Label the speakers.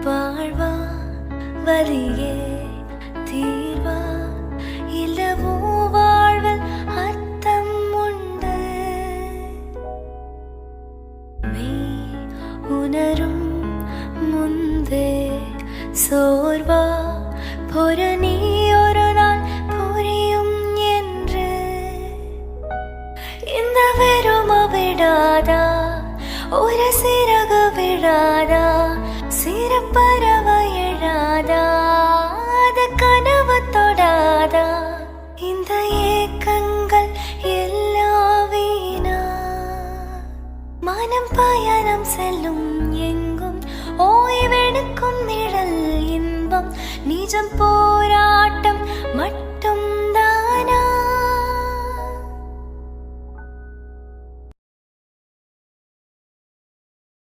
Speaker 1: வாழ்வா வலியே தீர்வா இல்லவோ வாழ்வில் அர்த்தம் உண்டு மெய் உணரும் முன்பே சோர்வா பொற நீ ஒரு நாள் புரியும் என்று இந்த வெறும விடாதா ஒரு சிறகு விடாதா சிறப்பறவை எழாதா அது கனவு தொடாதா இந்த ஏக்கங்கள் எல்லா வீணா மனம் பயணம் செல்லும் எங்கும் ஓய்வெடுக்கும் நிழல் இன்பம் நிஜம் போராட்டம்